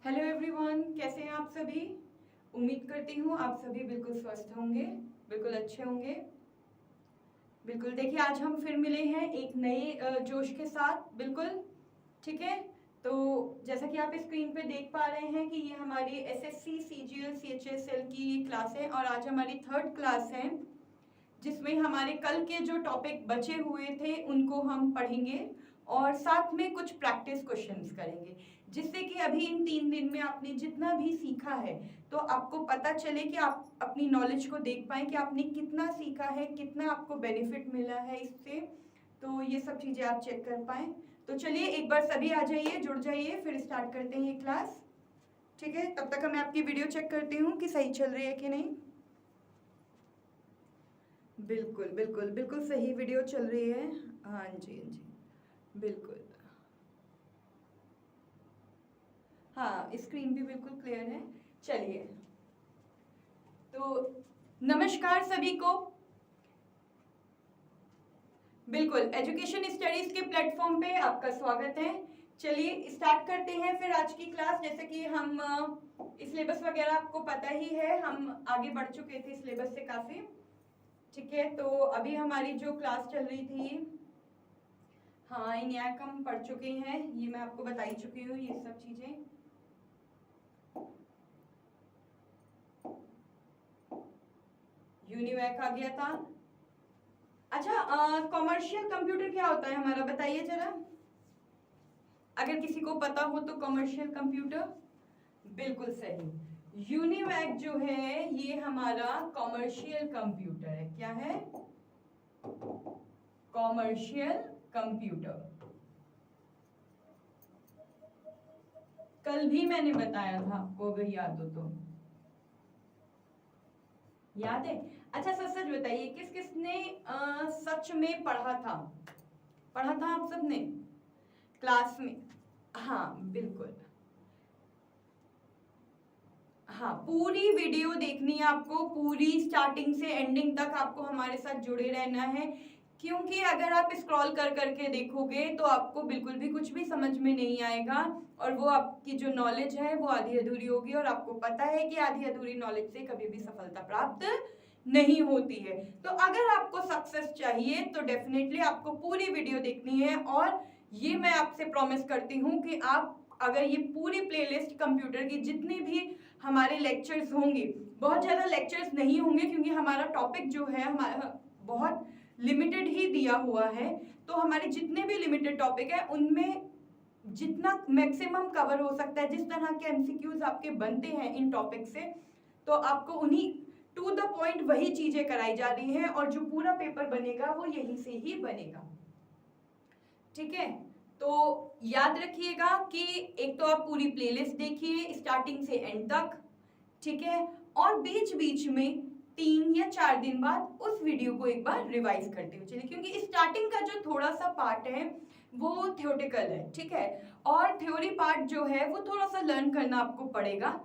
Hello everyone, कैसे हैं आप सभी। उम्मीद करती हूँ आप सभी बिल्कुल स्वस्थ होंगे, बिल्कुल अच्छे होंगे। बिल्कुल देखिए, आज हम फिर मिले हैं एक नए जोश के साथ। बिल्कुल ठीक है। तो जैसा कि आप स्क्रीन पे देख पा रहे हैं कि ये हमारी एसएससी सीजीएल सीएचएसएल की क्लास है और आज हमारी थर्ड क्लास है, जिसमें हमारे कल के जो टॉपिक बचे हुए थे उनको हम पढ़ेंगे और साथ में कुछ प्रैक्टिस क्वेश्चंस करेंगे, जिससे कि अभी इन 3 दिन में आपने जितना भी सीखा है तो आपको पता चले कि आप अपनी नॉलेज को देख पाएं कि आपने कितना सीखा है, कितना आपको बेनिफिट मिला है इससे। तो ये सब चीज़ें आप चेक कर पाएं। तो चलिए एक बार सभी आ जाइए, जुड़ जाइए, फिर स्टार्ट करते हैं ये क्लास। ठीक है, तब तक मैं आपकी वीडियो चेक करती हूँ कि सही चल रही है कि नहीं। बिल्कुल बिल्कुल बिल्कुल सही वीडियो चल रही है। हाँ जी, हाँ जी, बिल्कुल। हाँ, स्क्रीन भी बिल्कुल क्लियर है। चलिए, तो नमस्कार सभी को। बिल्कुल एजुकेशन स्टडीज के प्लेटफॉर्म पे आपका स्वागत है। चलिए स्टार्ट करते हैं फिर आज की क्लास। जैसे कि हम सिलेबस वगैरह आपको पता ही है, हम आगे बढ़ चुके थे सिलेबस से काफ़ी। ठीक है, तो अभी हमारी जो क्लास चल रही थी, हाँ इनयाक हम पढ़ चुके हैं, ये मैं आपको बता ही चुकी हूँ ये सब चीज़ें। यूनिवैक आ गया था। अच्छा, कॉमर्शियल कंप्यूटर क्या होता है हमारा, बताइए जरा, अगर किसी को पता हो तो। कॉमर्शियल कंप्यूटर, बिल्कुल सही। यूनिवैक जो है ये हमारा कॉमर्शियल कंप्यूटर है। क्या है? Commercial computer. कल भी मैंने बताया था आपको, अगर याद हो तो। याद है? अच्छा, सच सच बताइए, किस किसने सच में पढ़ा था? पढ़ा था आप सबने क्लास में? हाँ बिल्कुल। हाँ, पूरी वीडियो देखनी है आपको, पूरी स्टार्टिंग से एंडिंग तक आपको हमारे साथ जुड़े रहना है, क्योंकि अगर आप स्क्रॉल कर करके देखोगे तो आपको बिल्कुल भी कुछ भी समझ में नहीं आएगा और वो आपकी जो नॉलेज है वो आधी अधूरी होगी। और आपको पता है कि आधी अधूरी नॉलेज से कभी भी सफलता प्राप्त नहीं होती है। तो अगर आपको सक्सेस चाहिए तो डेफिनेटली आपको पूरी वीडियो देखनी है। और ये मैं आपसे प्रॉमिस करती हूँ कि आप अगर ये पूरी प्लेलिस्ट कंप्यूटर की जितनी भी हमारे लेक्चर्स होंगे, बहुत ज़्यादा लेक्चर्स नहीं होंगे क्योंकि हमारा टॉपिक जो है हमारा बहुत लिमिटेड ही दिया हुआ है, तो हमारे जितने भी लिमिटेड टॉपिक है उनमें जितना मैक्सिमम कवर हो सकता है, जिस तरह के एमसीक्यूज आपके बनते हैं इन टॉपिक से, तो आपको उन्हीं टू द पॉइंट वही चीजें कराई जा रही हैं और जो पूरा पेपर बनेगा वो यहीं से ही बनेगा। ठीक है, तो याद रखिएगा कि एक तो आप पूरी प्लेलिस्ट देखिए स्टार्टिंग से एंड तक। ठीक है, और बीच बीच में 3 या 4 दिन बाद उस वीडियो को एक बार रिवाइज करते हुए चलिए, क्योंकि स्टार्टिंग का जो थोड़ा सा पार्ट है वो थ्योरेटिकल है। ठीक है, और थ्योरी पार्ट जो है वो थोड़ा सा लर्न करना आपको पड़ेगा।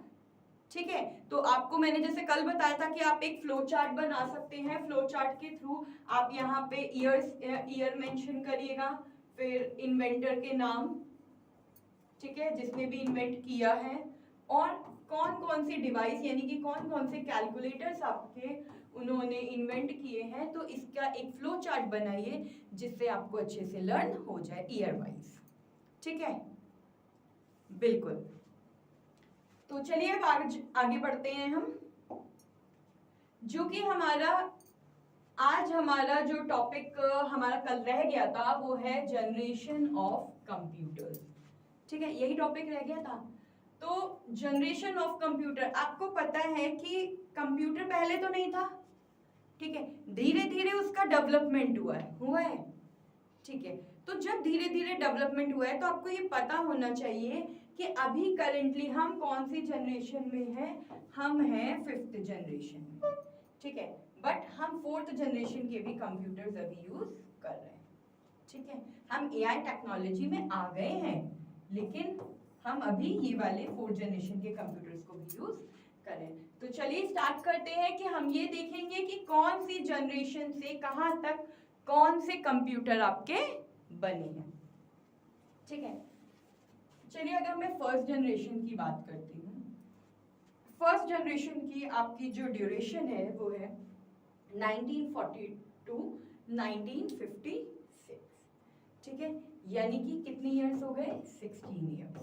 ठीक है, तो आपको मैंने जैसे कल बताया था कि आप एक फ्लो चार्ट बना सकते हैं। फ्लो चार्ट के थ्रू आप यहाँ पे ईयर मेंशन करिएगा, फिर इन्वेंटर के नाम, ठीक है, जिसने भी इन्वेंट किया है, और कौन कौन सी डिवाइस यानी कि कौन कौन से कैलकुलेटर्स आपके उन्होंने इन्वेंट किए हैं। तो इसका एक फ्लो चार्ट बनाइए जिससे आपको अच्छे से लर्न हो जाए ईयर वाइज। ठीक है, बिल्कुल। तो चलिए अब आगे बढ़ते हैं हम, जो कि आज हमारा जो टॉपिक हमारा कल रह गया था वो है जनरेशन ऑफ कंप्यूटर्स। ठीक है, यही टॉपिक रह गया था। तो जनरेशन ऑफ कंप्यूटर, आपको पता है कि कंप्यूटर पहले तो नहीं था। ठीक है, धीरे धीरे उसका डेवलपमेंट हुआ है। ठीक है, तो जब धीरे धीरे डेवलपमेंट हुआ है तो आपको ये पता होना चाहिए कि अभी करेंटली हम कौन सी जनरेशन में हैं। हम हैं 5th जनरेशन में। ठीक है, बट हम 4th जनरेशन के भी कंप्यूटर्स अभी यूज कर रहे हैं। ठीक है, हम एआई टेक्नोलॉजी में आ गए हैं, लेकिन हम अभी ये वाले 4th जनरेशन के कंप्यूटर्स को भी यूज करें। तो चलिए स्टार्ट करते हैं कि हम ये देखेंगे कि कौन सी जनरेशन से कहां तक कौन से कंप्यूटर आपके बने हैं। ठीक है, चलिए अगर मैं फर्स्ट जनरेशन की बात करती हूँ, फर्स्ट जनरेशन की आपकी जो ड्यूरेशन है वो है 1940 टू 1956, ठीक है, यानी कि कितनी ईयर्स हो गए, 16 ईयर्स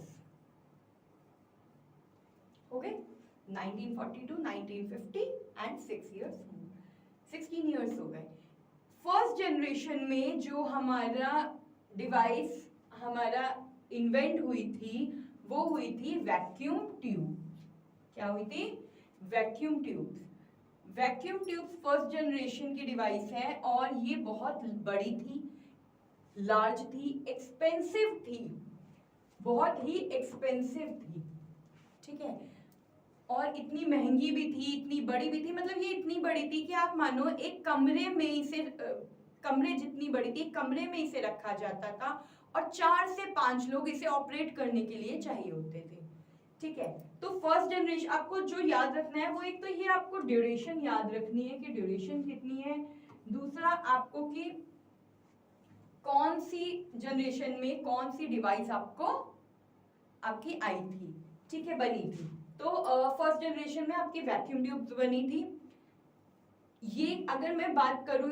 हो गए, 1940 टू 1950 एंड 6 ईयर्स, 16 ईयर्स हो गए। फर्स्ट जनरेशन में जो हमारा डिवाइस हमारा इन्वेंट हुई थी वो हुई थी वैक्यूम ट्यूब। क्या हुई थी, vacuum tubes. Vacuum tubes first generation की डिवाइस है और ये बहुत बड़ी थी, लार्ज थी, एक्सपेंसिव थी, बहुत ही एक्सपेंसिव थी, ठीक है, और इतनी महंगी भी थी, इतनी बड़ी भी थी, मतलब ये इतनी बड़ी थी कि आप मानो एक कमरे में इसे कमरे जितनी बड़ी थी, कमरे में इसे रखा जाता था और 4 से 5 लोग इसे ऑपरेट करने के लिए चाहिए होते थे, ठीक है। तो फर्स्ट जनरेशन आपको जो याद रखना है वो एक तो ये आपको ड्यूरेशन याद रखनी है कि ड्यूरेशन कितनी है, दूसरा आपको कि कौन सी जनरेशन में कौन सी डिवाइस आपको आपकी आई थी, ठीक है, बनी थी। तो फर्स्ट जनरेशन में आपकी वैक्यूम ट्यूब्स बनी थी। ये अगर मैं बात करूं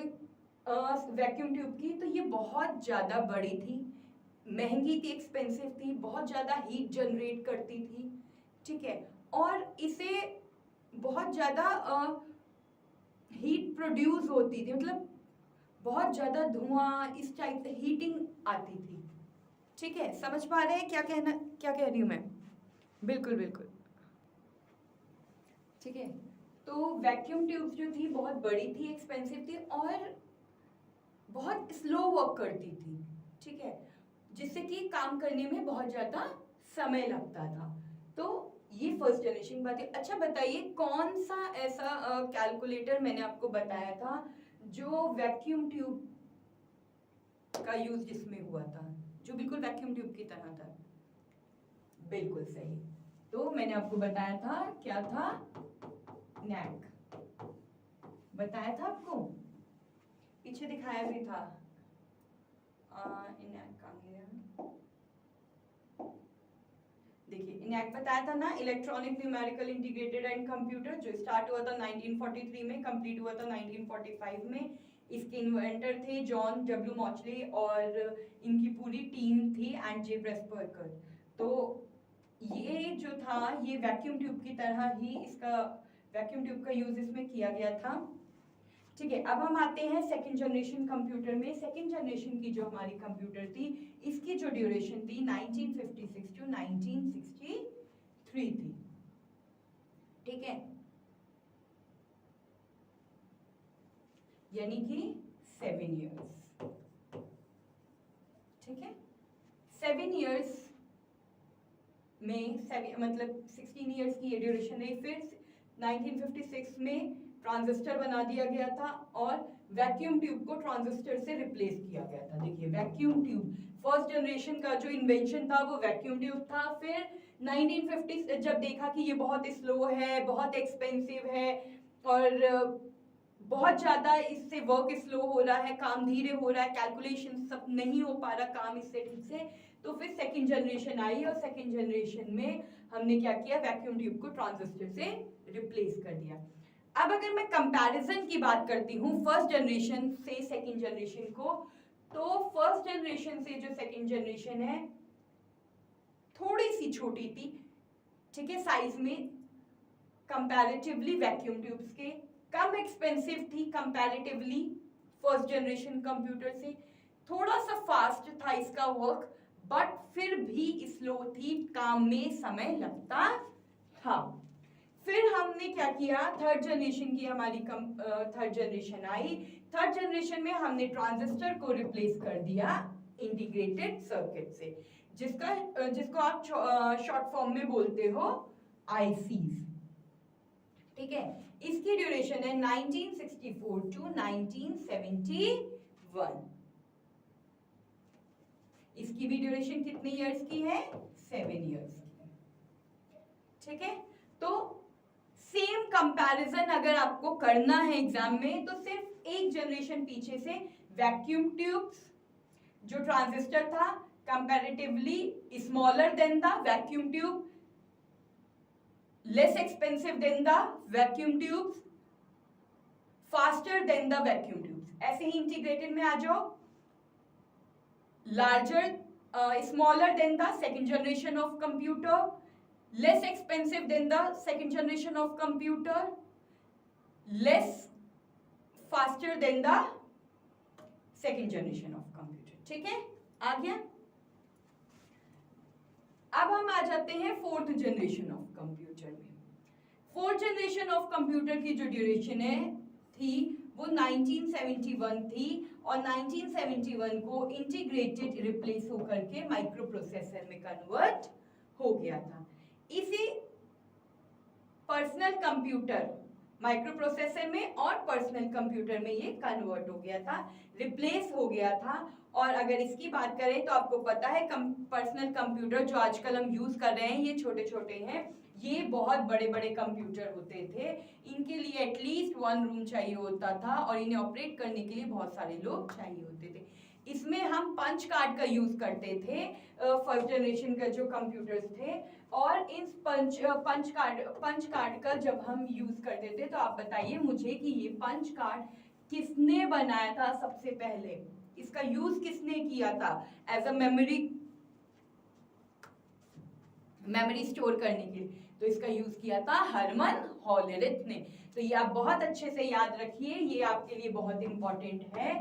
वैक्यूम ट्यूब की तो ये बहुत ज़्यादा बड़ी थी, महंगी थी, एक्सपेंसिव थी, बहुत ज़्यादा हीट जनरेट करती थी, ठीक है, और इसे बहुत ज़्यादा हीट प्रोड्यूस होती थी, मतलब बहुत ज़्यादा धुआं इस टाइप से हीटिंग आती थी, ठीक है। समझ पा रहे हैं क्या कह रही हूँ मैं, बिल्कुल बिल्कुल, ठीक है। तो वैक्यूम ट्यूब्स जो थी बहुत बड़ी थी, एक्सपेंसिव थी और बहुत स्लो वर्क करती थी, ठीक है, जिससे कि काम करने में बहुत ज़्यादा समय लगता था। तो ये फर्स्ट जनरेशन बात है। अच्छा बताइए कौन सा ऐसा कैलकुलेटर मैंने आपको बताया था जो वैक्यूम ट्यूब का यूज जिसमें हुआ था, जो बिल्कुल वैक्यूम ट्यूब की तरह था, बिल्कुल सही। तो मैंने आपको बताया था, क्या था, नैक बताया था आपको, पीछे दिखाया भी था, देखिए इनैक बताया था ना, electronic numerical integrated and computer, जो स्टार्ट हुआ था 1943 में, कंप्लीट हुआ था 1945 में। इसके इन्वेंटर थे जॉन डब्ल्यू मॉचले और इनकी पूरी टीम थी एंड जे प्रेसबर्गर। तो ये जो था ये वैक्यूम ट्यूब की तरह ही इसका वैक्यूम ट्यूब का यूज इसमें किया गया था, ठीक है। अब हम आते हैं सेकंड जनरेशन कंप्यूटर में। सेकंड जनरेशन की जो हमारी कंप्यूटर थी इसकी जो ड्यूरेशन थी 1956 टू 1963 थी, ठीक है, यानी कि 7 इयर्स, ठीक है। 7 इयर्स में मतलब 16 इयर्स की ये ड्यूरेशन रही। फिर 1956 में ट्रांजिस्टर बना दिया गया था और वैक्यूम ट्यूब को ट्रांजिस्टर से रिप्लेस किया गया था। देखिए वैक्यूम ट्यूब फर्स्ट जनरेशन का जो इन्वेंशन था वो वैक्यूम ट्यूब था। फिर 1950 जब देखा कि ये बहुत स्लो है, बहुत एक्सपेंसिव है और बहुत ज़्यादा इससे वर्क स्लो हो रहा है, काम धीरे हो रहा है, कैलकुलेशन सब नहीं हो पा रहा काम इससे ठीक से, तो फिर सेकंड जनरेशन आई और सेकंड जनरेशन में हमने क्या किया, वैक्यूम ट्यूब को ट्रांजिस्टर से रिप्लेस कर दिया। अब अगर मैं कंपैरिजन की बात करती हूँ फर्स्ट जनरेशन से सेकंड जनरेशन को, तो फर्स्ट जनरेशन से जो सेकंड जनरेशन है थोड़ी सी छोटी थी, ठीक है, साइज में कंपैरेटिवली वैक्यूम ट्यूब्स के, कम एक्सपेंसिव थी कंपैरेटिवली फर्स्ट जनरेशन कंप्यूटर से, थोड़ा सा फास्ट था इसका वर्क बट फिर भी स्लो थी, काम में समय लगता था। फिर हमने क्या किया, थर्ड जनरेशन की हमारी थर्ड जनरेशन आई। थर्ड जनरेशन में हमने ट्रांजिस्टर को रिप्लेस कर दिया इंटीग्रेटेड सर्किट से, जिसको आप शॉर्ट फॉर्म में बोलते हो आईसीज, ठीक है। इसकी ड्यूरेशन है 1964 टू 1971। इसकी भी ड्यूरेशन कितनी इयर्स की है, 7 इयर्स की, ठीक है। तो सेम कंपैरिजन अगर आपको करना है एग्जाम में तो सिर्फ एक जनरेशन पीछे से वैक्यूम ट्यूब्स जो ट्रांजिस्टर था comparatively smaller than the vacuum tube, less expensive than the vacuum tubes, faster than the vacuum tubes. ऐसे ही integrated में आ जाओ. Larger, smaller than the second generation of computer, less expensive than the second generation of computer, less faster than the second generation of computer. ठीक है, आ गया. अब हम आ जाते हैं फोर्थ जनरेशन ऑफ कंप्यूटर में. फोर्थ जनरेशन ऑफ कंप्यूटर की जो ड्यूरेशन है थी वो 1971 थी और 1971 को इंटीग्रेटेड रिप्लेस होकर के माइक्रो प्रोसेसर में कन्वर्ट हो गया था. इसी पर्सनल कंप्यूटर माइक्रो प्रोसेसर में और पर्सनल कंप्यूटर में ये कन्वर्ट हो गया था, रिप्लेस हो गया था. और अगर इसकी बात करें तो आपको पता है पर्सनल कंप्यूटर जो आजकल हम यूज कर रहे हैं ये छोटे छोटे हैं, ये बहुत बड़े बड़े कंप्यूटर होते थे. इनके लिए एटलीस्ट 1 रूम चाहिए होता था और इन्हें ऑपरेट करने के लिए बहुत सारे लोग चाहिए होते थे. इसमें हम पंच कार्ड का यूज करते थे फर्स्ट जनरेशन का जो कंप्यूटर्स थे. और इन पंच कार्ड का जब हम यूज करते थे तो आप बताइए मुझे कि ये पंच कार्ड किसने बनाया था सबसे पहले, इसका यूज किसने किया था एज अ मेमोरी स्टोर करने के लिए. तो इसका यूज किया था हरमन हॉलेरिथ ने. तो ये आप बहुत अच्छे से याद रखिए, ये आपके लिए बहुत इंपॉर्टेंट है.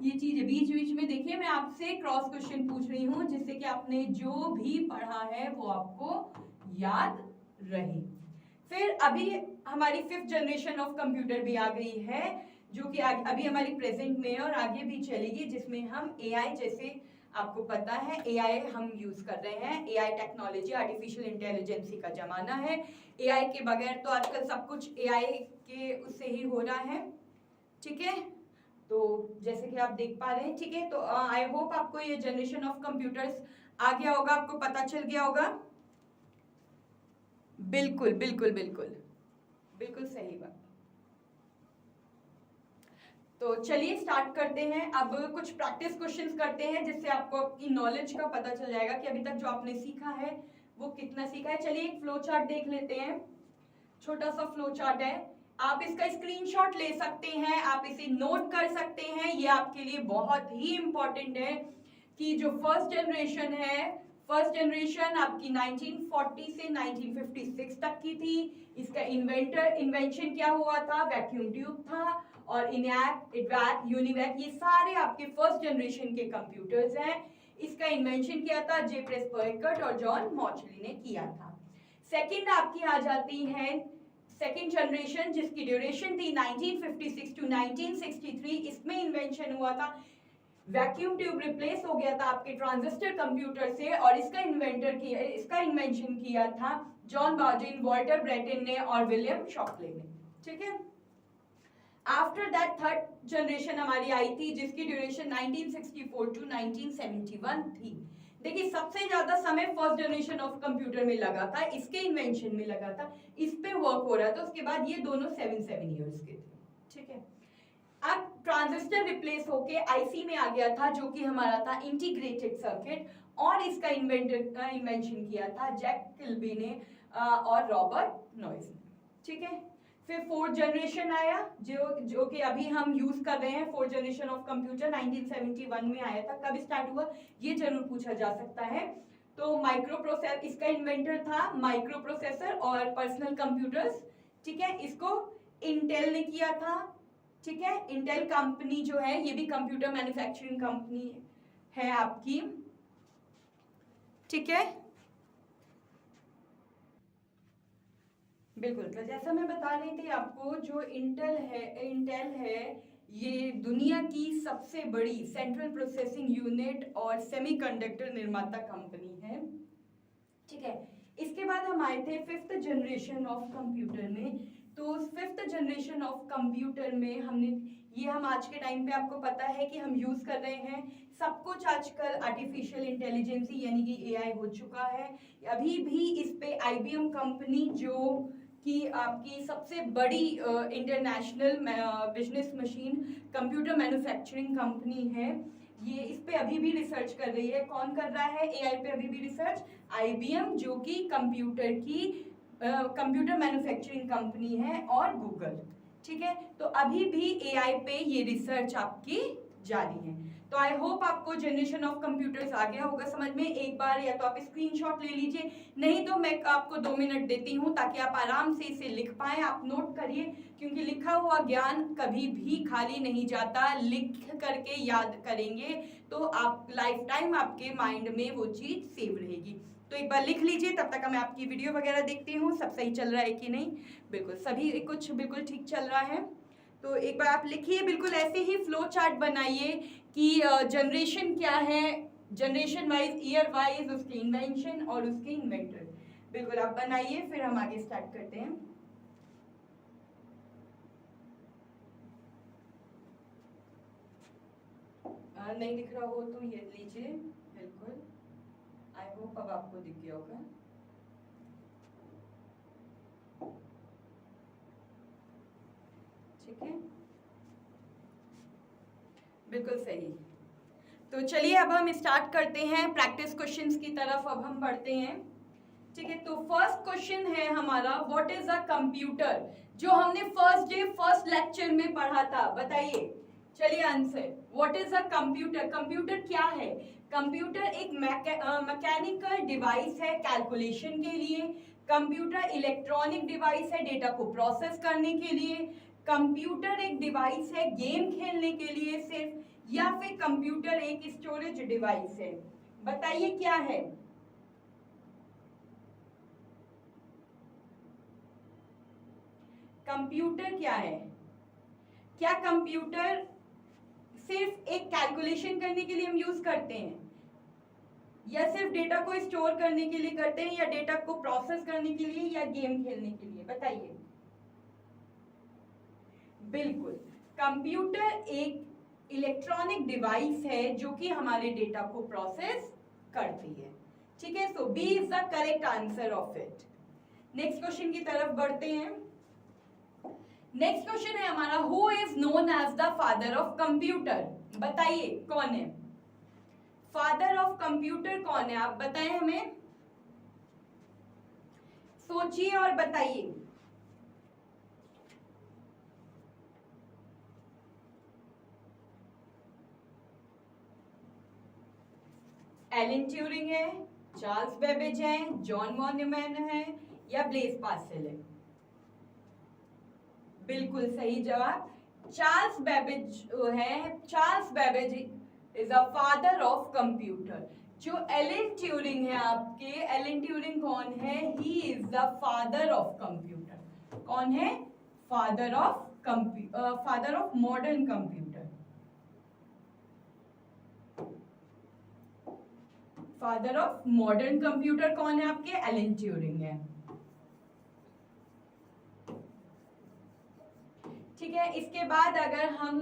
ये चीज बीच बीच में देखिए मैं आपसे क्रॉस क्वेश्चन पूछ रही हूँ जिससे कि आपने जो भी पढ़ा है वो आपको याद रहे. फिर अभी हमारी फिफ्थ जनरेशन ऑफ कंप्यूटर भी आ गई है जो कि अभी हमारी प्रेजेंट में और आगे भी चलेगी, जिसमें हम एआई, जैसे आपको पता है एआई हम यूज कर रहे हैं. एआई टेक्नोलॉजी, आर्टिफिशियल इंटेलिजेंसी का जमाना है. एआई के बगैर तो आजकल सब कुछ एआई के उससे ही हो रहा है. ठीक है, तो जैसे कि आप देख पा रहे हैं. ठीक है, तो आई होप आपको ये जनरेशन ऑफ कंप्यूटर्स आ गया होगा, आपको पता चल गया होगा. बिल्कुल बिल्कुल बिल्कुल बिल्कुल सही बात. तो चलिए स्टार्ट करते हैं. अब कुछ प्रैक्टिस क्वेश्चंस करते हैं जिससे आपको आपकी नॉलेज का पता चल जाएगा कि अभी तक जो आपने सीखा है वो कितना सीखा है. चलिए एक फ्लो चार्ट देख लेते हैं. छोटा सा फ्लो चार्ट है, आप इसका स्क्रीनशॉट ले सकते हैं, आप इसे नोट कर सकते हैं. ये आपके लिए बहुत ही इंपॉर्टेंट है कि जो फर्स्ट जनरेशन है, फर्स्ट जनरेशन आपकी 1940 से 1956 तक की थी. इसका इन्वेंशन क्या हुआ था, वैक्यूम ट्यूब था. और इनैक, इडवैक, यूनिवैक ये सारे आपके फर्स्ट जनरेशन के कंप्यूटर्स हैं. इसका इन्वेंशन किया था जे प्रेसपर्कट और जॉन मॉचली ने किया था. सेकंड आपकी आ जाती है सेकेंड जनरेशन जिसकी ड्यूरेशन थी 1956 टू 1963. इसमें इन्वेंशन हुआ था, वैक्यूम ट्यूब रिप्लेस हो गया था आपके ट्रांजिस्टर कंप्यूटर से और इसका इन्वेंशन किया था जॉन बाउडिन, वॉल्टर ब्रेटन ने और विलियम शॉकले ने. ठीक है, आफ्टर दैट थर्ड जनरेशन हमारी आई थी जिसकी ड्यूरेशन 1964 टू 1971 थी. देखिए सबसे ज्यादा समय फर्स्ट जनरेशन ऑफ कंप्यूटर में लगा था, इसके इन्वेंशन में लगा था, इस पे वर्क हो रहा था. उसके बाद ये दोनों 7 इयर्स के थे. ठीक है, अब ट्रांजिस्टर रिप्लेस होके आईसी में आ गया था जो कि हमारा था इंटीग्रेटेड सर्किट और इसका इन्वेंशन किया था जैक किल्बी ने और रॉबर्ट नॉइस ने. ठीक है, फिर फोर्थ जनरेशन आया जो कि अभी हम यूज कर रहे हैं. फोर्थ जनरेशन ऑफ कंप्यूटर 1971 में आया था. कब स्टार्ट हुआ ये जरूर पूछा जा सकता है. तो माइक्रो प्रोसेसर, इसका इन्वेंटर था माइक्रो प्रोसेसर और पर्सनल कंप्यूटर्स. ठीक है, इसको इंटेल ने किया था. ठीक है, इंटेल कंपनी जो है ये भी कंप्यूटर मैन्युफैक्चरिंग कंपनी है आपकी. ठीक है, बिल्कुल. तो जैसा मैं बता रही थी आपको, जो इंटेल है ये दुनिया की सबसे बड़ी सेंट्रल प्रोसेसिंग यूनिट और सेमीकंडक्टर निर्माता कंपनी है. ठीक है, इसके बाद हम आए थे फिफ्थ जनरेशन ऑफ कंप्यूटर में. तो फिफ्थ जनरेशन ऑफ कंप्यूटर में हम आज के टाइम पे आपको पता है कि हम यूज कर रहे हैं सब कुछ आजकल आर्टिफिशियल इंटेलिजेंसी यानी कि एआई हो चुका है. अभी भी इस पे आईबीएम कंपनी जो कि आपकी सबसे बड़ी international business machine computer manufacturing company है, ये इस पे अभी भी रिसर्च कर रही है। कौन कर रहा है एआई पे अभी भी रिसर्च? आईबीएम, जो कि कंप्यूटर मैन्युफैक्चरिंग कंपनी है, और गूगल। ठीक है, तो अभी भी एआई पे ये रिसर्च आपकी जारी है। तो आई होप आपको जनरेशन ऑफ कंप्यूटर्स आ गया होगा समझ में। एक बार या तो आप स्क्रीनशॉट ले लीजिए, नहीं तो मैं आपको 2 मिनट देती हूँ ताकि आप आराम से इसे लिख पाएं। आप नोट करिए, क्योंकि लिखा हुआ ज्ञान कभी भी खाली नहीं जाता। लिख करके याद करेंगे तो आप लाइफ टाइम आपके माइंड में वो चीज सेव रहेगी। तो एक बार लिख लीजिए, तब तक मैं आपकी वीडियो वगैरह देखती हूँ सब सही चल रहा है कि नहीं। बिल्कुल सभी कुछ बिल्कुल ठीक चल रहा है। तो एक बार आप लिखिए, बिल्कुल ऐसे ही फ्लो चार्ट बनाइए कि जनरेशन क्या है, जनरेशन वाइज, ईयर वाइज, उसकी इन्वेंशन और उसके इन्वेंटर। बिल्कुल आप बनाइए, फिर हम आगे स्टार्ट करते हैं। नहीं दिख रहा हो तो ये लीजिए, बिल्कुल। आई होप अब आपको दिख गया होगा। ठीक है, बिल्कुल सही। तो चलिए अब हम स्टार्ट करते हैं प्रैक्टिस क्वेश्चंस की तरफ। अब हम बढ़ते हैं। ठीक है, तो फर्स्ट क्वेश्चन है हमारा, व्हाट इज अ कंप्यूटर, जो हमने फर्स्ट डे फर्स्ट लेक्चर में पढ़ा था। बताइए, चलिए answer, what is a computer. Computer क्या है? कंप्यूटर एक मैकेनिकल डिवाइस है कैलकुलेशन के लिए। कंप्यूटर इलेक्ट्रॉनिक डिवाइस है डेटा को प्रोसेस करने के लिए। कंप्यूटर एक डिवाइस है गेम खेलने के लिए सिर्फ, या फिर कंप्यूटर एक स्टोरेज डिवाइस है? बताइए क्या है। कंप्यूटर क्या है? क्या कंप्यूटर सिर्फ एक कैलकुलेशन करने के लिए हम यूज करते हैं, या सिर्फ डेटा को स्टोर करने के लिए करते हैं, या डेटा को प्रोसेस करने के लिए, या गेम खेलने के लिए? बताइए। बिल्कुल, कंप्यूटर एक इलेक्ट्रॉनिक डिवाइस है जो कि हमारे डेटा को प्रोसेस करती है। ठीक है, so B is the correct answer of it. Next question की तरफ बढ़ते हैं। नेक्स्ट क्वेश्चन है हमारा, who is known as the father of computer. बताइए कौन है फादर ऑफ कंप्यूटर, कौन है? आप बताएं हमें, सोचिए और बताइए। एलन ट्यूरिंग है, चार्ल्स बेबेज है, जॉन वॉन न्यूमैन है, या ब्लेज पास्कल है? बिल्कुल सही जवाब, चार्ल्स बेबेज है। Charles Babbage is a father of computer. जो एलन ट्यूरिंग है आपके, एलन ट्यूरिंग कौन है? He is the father of computer. कौन है? Father of modern computer. Father of modern computer कौन है आपके? एलन ट्यूरिंग है। ठीक है, इसके बाद अगर हम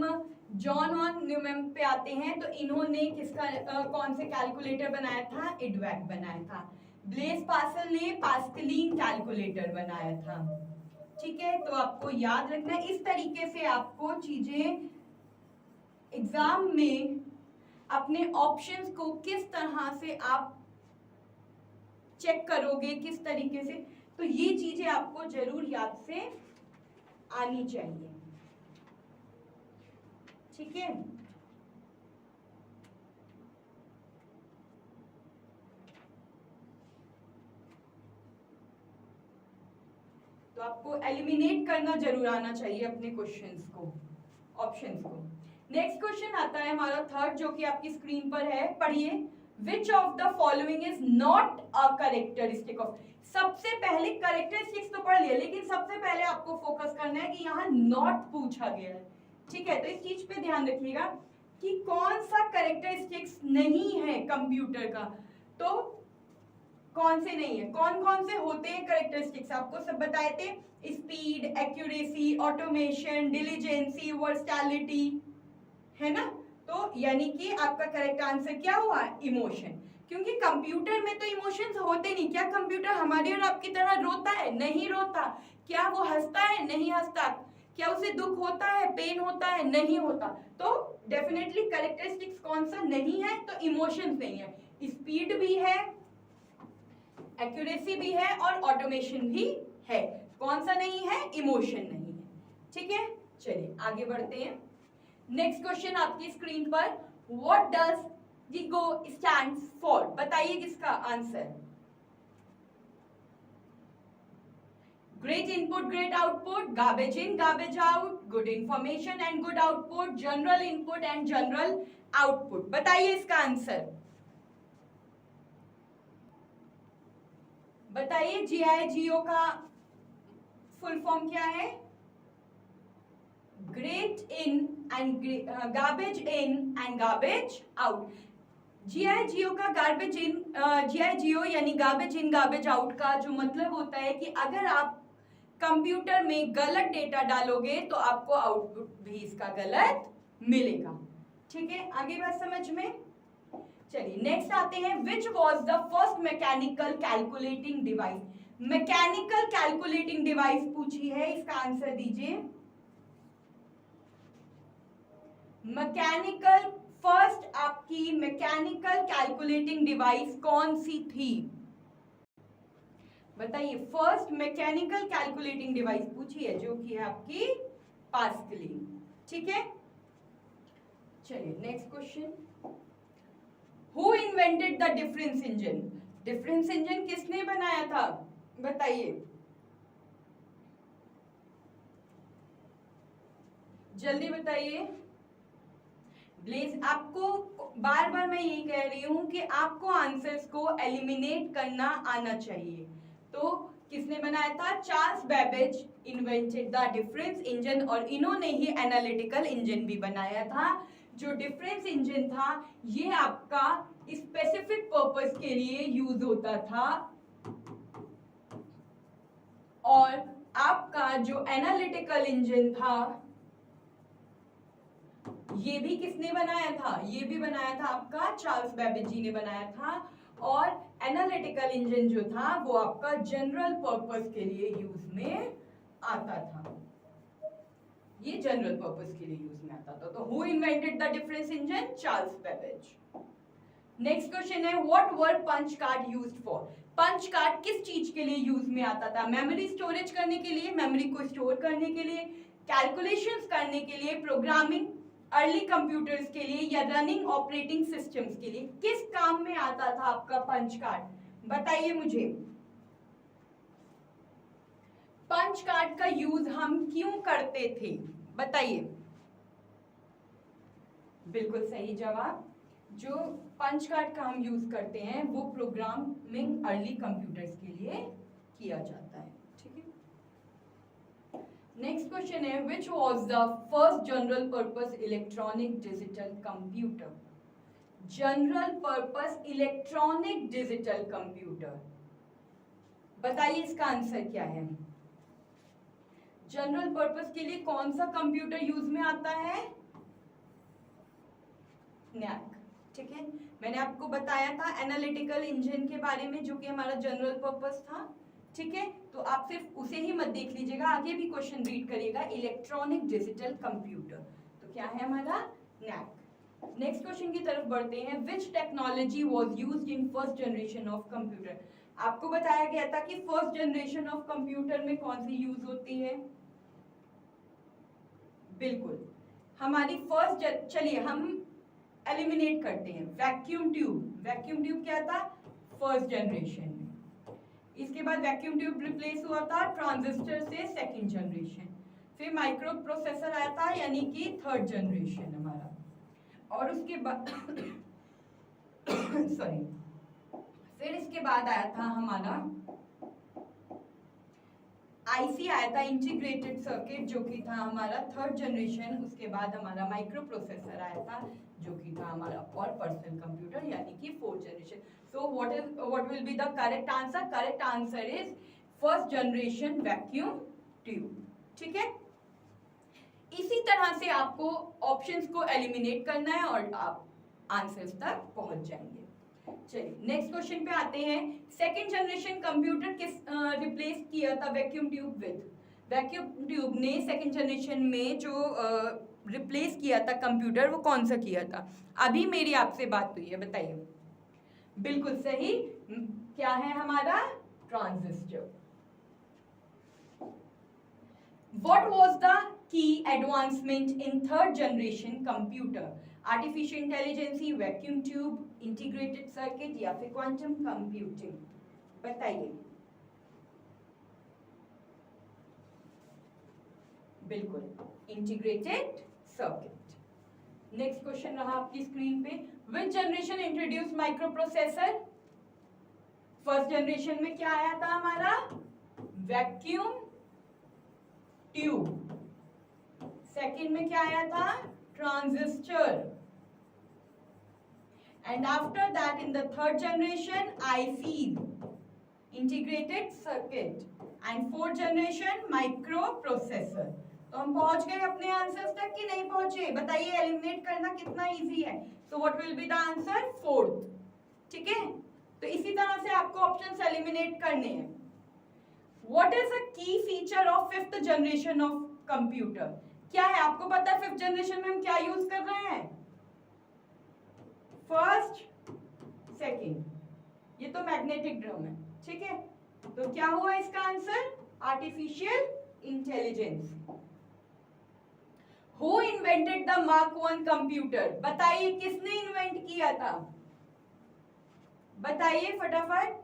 जॉन वॉन न्यूमैन पे आते हैं, तो इन्होंने किसका कौन से कैलकुलेटर बनाया था? इडवैक बनाया था। ब्लेज पास्कल ने पास्कलिन कैलकुलेटर बनाया था। ठीक है, तो आपको याद रखना है, इस तरीके से आपको चीजें एग्जाम में अपने ऑप्शंस को किस तरह से आप चेक करोगे, किस तरीके से, तो ये चीजें आपको जरूर याद से आनी चाहिए। ठीक है, तो आपको एलिमिनेट करना जरूर आना चाहिए अपने क्वेश्चंस को, ऑप्शंस को। नेक्स्ट क्वेश्चन आता है हमारा थर्ड, जो कि आपकी स्क्रीन पर है। पढ़िए, which of the following is not a characteristic of. सबसे पहले कैरेक्टरिस्टिक्स तो पढ़ लिया, लेकिन सबसे पहले आपको फोकस करना है कि यहाँ नॉट पूछा गया है। ठीक है, तो इस चीज पे ध्यान रखिएगा कि कौन सा कैरेक्टरिस्टिक्स नहीं है कंप्यूटर का। तो कौन से नहीं है, कौन कौन से होते हैं कैरेक्टरिस्टिक्स, आपको सब बताए थे। स्पीड, एक्यूरेसी, ऑटोमेशन, डिलीजेंसी, वर्सटैलिटी, है ना। तो यानी कि आपका करेक्ट आंसर क्या हुआ? इमोशन। क्योंकि कंप्यूटर में तो इमोशंस होते नहीं। क्या कंप्यूटर हमारी और आपकी तरह रोता है? नहीं रोता। क्या वो हंसता है? नहीं हंसता। क्या उसे दुख होता है, पेन होता है? नहीं होता। तो डेफिनेटली कैरेक्टरिस्टिक्स कौन सा नहीं है, तो इमोशंस नहीं है, स्पीड भी है, एक्यूरेसी भी है और ऑटोमेशन भी है। कौन सा नहीं है? इमोशन नहीं है। ठीक है, चलिए आगे बढ़ते हैं। नेक्स्ट क्वेश्चन आपकी स्क्रीन पर, what does ego stands for? बताइए किसका answer. Great input, great output, garbage in, garbage out, good information and good output, general input and general output. बताइए इसका आंसर। बताइए GIGO का फुल फॉर्म क्या है? Great in and garbage in and garbage out. GIGO का garbage इन, GIGO यानी garbage in garbage out का जो मतलब होता है कि अगर आप कंप्यूटर में गलत डेटा डालोगे तो आपको आउटपुट भी इसका गलत मिलेगा। ठीक है, आगे बात समझ में। चलिए नेक्स्ट आते हैं, which was the first mechanical calculating device? Mechanical calculating device पूछी है, इसका आंसर दीजिए। मैकेनिकल, फर्स्ट आपकी मैकेनिकल कैलकुलेटिंग डिवाइस कौन सी थी? बताइए, फर्स्ट मैकेनिकल कैलकुलेटिंग डिवाइस पूछी है जो कि है आपकी पास्कलिन। ठीक है, चलिए next question, who invented the difference engine? Difference engine किसने बनाया था? बताइए, जल्दी बताइए। ब्लेज, आपको बार बार मैं यही कह रही हूं कि आपको आंसर्स को एलिमिनेट करना आना चाहिए। तो किसने बनाया था? Charles Babbage invented the difference engine, और इन्होंने ही एनालिटिकल इंजन भी बनाया था। जो डिफरेंस इंजन था ये आपका स्पेसिफिक पर्पस के लिए यूज होता था, और आपका जो एनालिटिकल इंजन था ये भी किसने बनाया था? ये भी बनाया था आपका चार्ल्स बेबेज जी ने बनाया था। और एनालिटिकल इंजन जो था वो आपका जनरल पर्पस के लिए यूज में आता था। ये जनरल पर्पस के लिए यूज में आता था। तो who invented the difference engine? Charles Babbage. Next question है, what were punch card used for? Punch card किस चीज के लिए यूज में आता था? मेमोरी स्टोरेज करने के लिए, मेमोरी को स्टोर करने के लिए, कैलकुलेशंस करने के लिए, प्रोग्रामिंग अर्ली कंप्यूटर्स के लिए, या रनिंग ऑपरेटिंग सिस्टम्स के लिए? किस काम में आता था आपका पंच कार्ड? बताइए मुझे। पंच कार्ड का यूज हम क्यों करते थे? बताइए। बिल्कुल सही जवाब, जो पंच कार्ड का हम यूज करते हैं वो प्रोग्रामिंग अर्ली कंप्यूटर्स के लिए किया जाता है। ठीक है, नेक्स्ट क्वेश्चन है, which was the first general purpose electronic digital computer? General purpose electronic digital computer, बताइए इसका आंसर क्या है? जनरल पर्पस के लिए कौन सा कंप्यूटर यूज में आता है? नैक। ठीक है, मैंने आपको बताया था एनालिटिकल इंजन के बारे में जो कि हमारा जनरल पर्पस था। ठीक है, तो आप सिर्फ उसे ही मत देख लीजिएगा, आगे भी क्वेश्चन रीड करिएगा। इलेक्ट्रॉनिक डिजिटल कंप्यूटर तो क्या है हमारा? नैक। नेक्स्ट क्वेश्चन की तरफ बढ़ते हैं, विच technology was used in first generation of computer? आपको बताया गया था कि फर्स्ट जनरेशन ऑफ कंप्यूटर में कौन सी यूज होती है? बिल्कुल, हमारी फर्स्ट, चलिए हम एलिमिनेट करते हैं, वैक्यूम ट्यूब। वैक्यूम ट्यूब क्या था? फर्स्ट जनरेशन में। इसके बाद वैक्यूम ट्यूब रिप्लेस हुआ था ट्रांजिस्टर से सेकंड जनरेशन। फिर माइक्रो प्रोसेसर आया था यानी कि थर्ड जनरेशन हमारा, और उसके बाद सॉरी, फिर इसके बाद आया था हमारा आईसी आया था, इंटीग्रेटेड सर्किट, जो कि था हमारा थर्ड जनरेशन। उसके बाद हमारा माइक्रो प्रोसेसर आया था जो कि था हमारा और पर्सनल कंप्यूटर यानी कि fourth generation. So what will be the correct answer? Correct answer is first generation vacuum tube. ठीक है, इसी तरह से आपको ऑप्शंस को एलिमिनेट करना है और आप आंसर्स तक पहुंच जाएंगे। चलिए नेक्स्ट क्वेश्चन पे आते हैं, सेकंड जनरेशन कंप्यूटर किस रिप्लेस किया था vacuum tube with? Vacuum tube ने सेकंड जनरेशन में जो रिप्लेस किया था कंप्यूटर, वो कौन सा किया था? अभी मेरी आपसे बात हुई है, बताइए। बिल्कुल सही। क्या है हमारा? Transistor. What was the key advancement in third generation computer? Artificial intelligence, vacuum tube, integrated circuit या फिर quantum computing? बताइए। बिल्कुल इंटीग्रेटेड सर्किट। नेक्स्ट क्वेश्चन रहा आपकी स्क्रीन पे, विच generation introduce micro processor? First generation में क्या आया था हमारा? Vacuum tube. सेकेंड में क्या आया था? Transistor. And after that in the third generation IC, integrated circuit, and fourth generation micro processor. तो हम पहुंच गए अपने आंसर्स तक कि नहीं पहुंचे? बताइए, एलिमिनेट करना कितना इजी है। So what will be the answer? Fourth. ठीक है, तो इसी तरह से आपको ऑप्शंस एलिमिनेट करने हैं। व्हाट इज अ की feature of fifth generation of computer? क्या है आपको पता है फिफ्थ जनरेशन में हम क्या यूज कर रहे हैं? फर्स्ट, सेकेंड, ये तो मैग्नेटिक ड्रम है। ठीक है, तो क्या हुआ इसका answer? Artificial intelligence. Who invented the Mark I computer? बताइए किसने इन्वेंट किया था? बताइए फटाफट।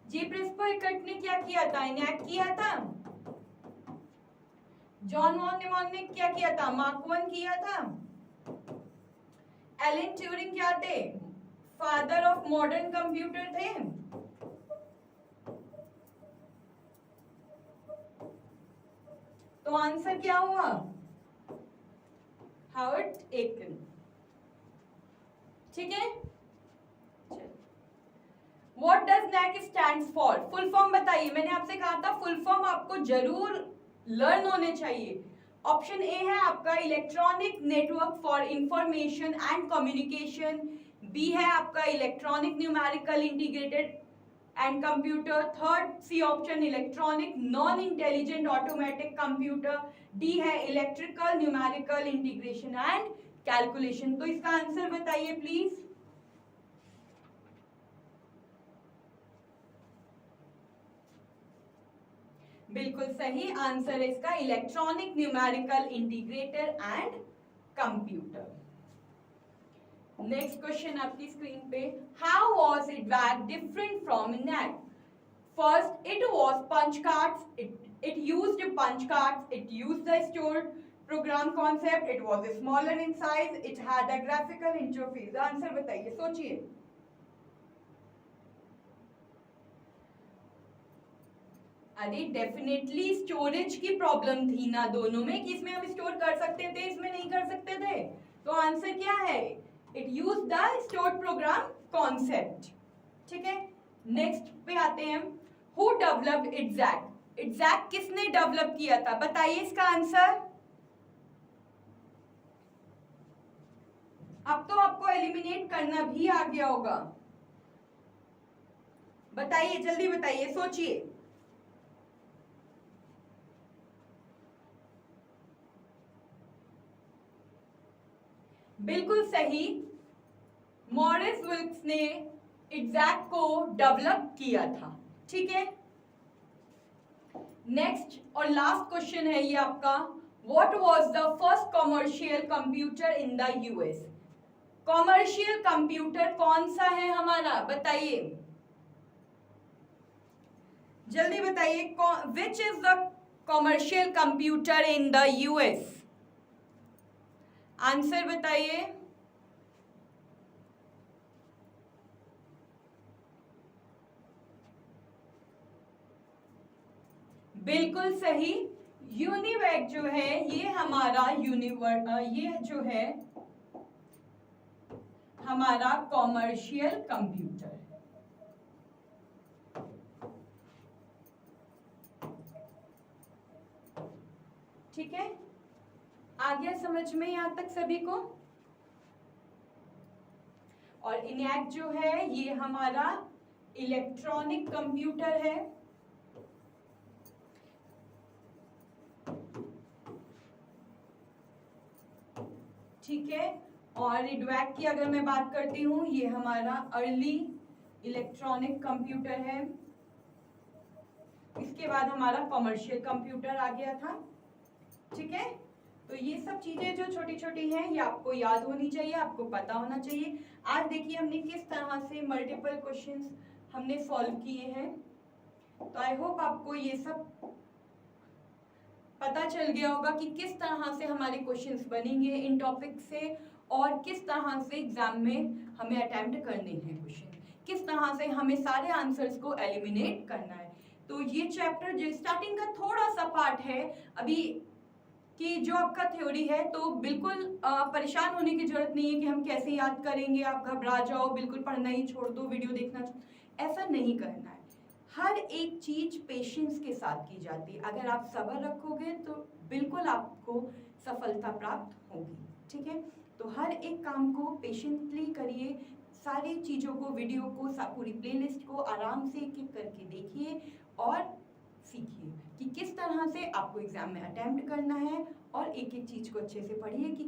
जे प्रिस्पर ने क्या किया था? इनैक्ट किया था। जॉन वॉन न्यूमैन ने क्या किया था? मार्क I किया था। एलन ट्यूरिंग क्या थे? फादर ऑफ मॉडर्न कंप्यूटर थे। तो आंसर क्या हुआ? हावर्ड एकन। ठीक है, What does NAC stands for? Full form बताइए। मैंने आपसे कहा था फुल फॉर्म आपको जरूर लर्न होने चाहिए। ऑप्शन ए है आपका electronic network for information and communication, B है आपका electronic numerical integrated and computer, third C option electronic non intelligent automatic computer, D है electrical numerical integration and calculation. तो इसका आंसर बताइए प्लीज। बिल्कुल सही आंसर है इसका electronic numerical integrator and computer. Next question आपकी स्क्रीन पे, हाउ वाज इट वैक different from ENIAC? First, it was punch cards, it used punch cards, it used the stored program concept, it was smaller in size, it had a graphical interface। Answer बताइए, सोचिए। अरे definitely storage की problem थी ना दोनों में, कि इसमें हम स्टोर कर सकते थे, इसमें नहीं कर सकते थे। तो आंसर क्या है? It use the stored program concept. ठीक है, नेक्स्ट पे आते हैं हम। Who developed exact? एग्जैक्ट किसने डेवलप किया था? बताइए इसका आंसर। अब तो आपको एलिमिनेट करना भी आ गया होगा। बताइए, जल्दी बताइए, सोचिए। बिल्कुल सही, मॉरिस विल्क्स ने एग्जैक्ट को डेवलप किया था। ठीक है, नेक्स्ट और लास्ट क्वेश्चन है ये आपका, what was the first commercial computer in the US? Commercial computer कौन सा है हमारा? बताइए, जल्दी बताइए। Which is the commercial computer in the US? Answer बताइए। बिल्कुल सही, यूनिवैक जो है ये हमारा ये जो है हमारा कॉमर्शियल कंप्यूटर है। ठीक है, आ गया समझ में यहाँ तक सभी को? और इनैक जो है ये हमारा इलेक्ट्रॉनिक कंप्यूटर है। ठीक है, और रिडवैक की अगर मैं बात करती हूँ, ये हमारा अर्ली इलेक्ट्रॉनिक कंप्यूटर है। इसके बाद हमारा कमर्शियल कंप्यूटर आ गया था। ठीक है, तो ये सब चीजें जो छोटी छोटी हैं ये आपको याद होनी चाहिए, आपको पता होना चाहिए। आज देखिए हमने किस तरह से मल्टीपल क्वेश्चंस हमने सॉल्व किए हैं। तो आई होप आपको ये सब पता चल गया होगा कि किस तरह से हमारे क्वेश्चंस बनेंगे इन टॉपिक से, और किस तरह से एग्जाम में हमें अटेम्प्ट करने हैं क्वेश्चन, किस तरह से हमें सारे आंसर्स को एलिमिनेट करना है। तो ये चैप्टर जो स्टार्टिंग का थोड़ा सा पार्ट है अभी कि जो आपका थ्योरी है, तो बिल्कुल परेशान होने की जरूरत नहीं है कि हम कैसे याद करेंगे, आप घबरा जाओ, बिल्कुल पढ़ना ही छोड़ दो, वीडियो देखना, ऐसा नहीं करना है। हर एक चीज पेशेंस के साथ की जाती है। अगर आप सब्र रखोगे तो बिल्कुल आपको सफलता प्राप्त होगी। ठीक है, तो हर एक काम को पेशेंटली करिए, सारी चीजों को, वीडियो को, पूरी प्लेलिस्ट को आराम से एक एक करके देखिए और सीखिए कि किस तरह से आपको एग्जाम में अटेम्प्ट करना है, और एक एक चीज को अच्छे से पढ़िए कि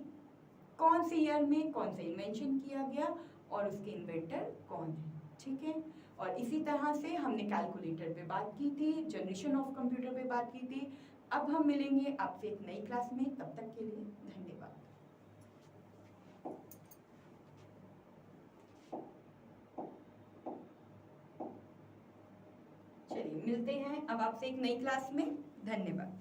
कौन से ईयर में कौन सा इन्वेंशन किया गया और उसके इन्वेंटर कौन है। ठीक है, और इसी तरह से हमने कैलकुलेटर पे बात की थी, जनरेशन ऑफ कंप्यूटर पे बात की थी। अब हम मिलेंगे आपसे एक नई क्लास में, तब तक के लिए धन्यवाद। चलिए मिलते हैं अब आपसे एक नई क्लास में, धन्यवाद।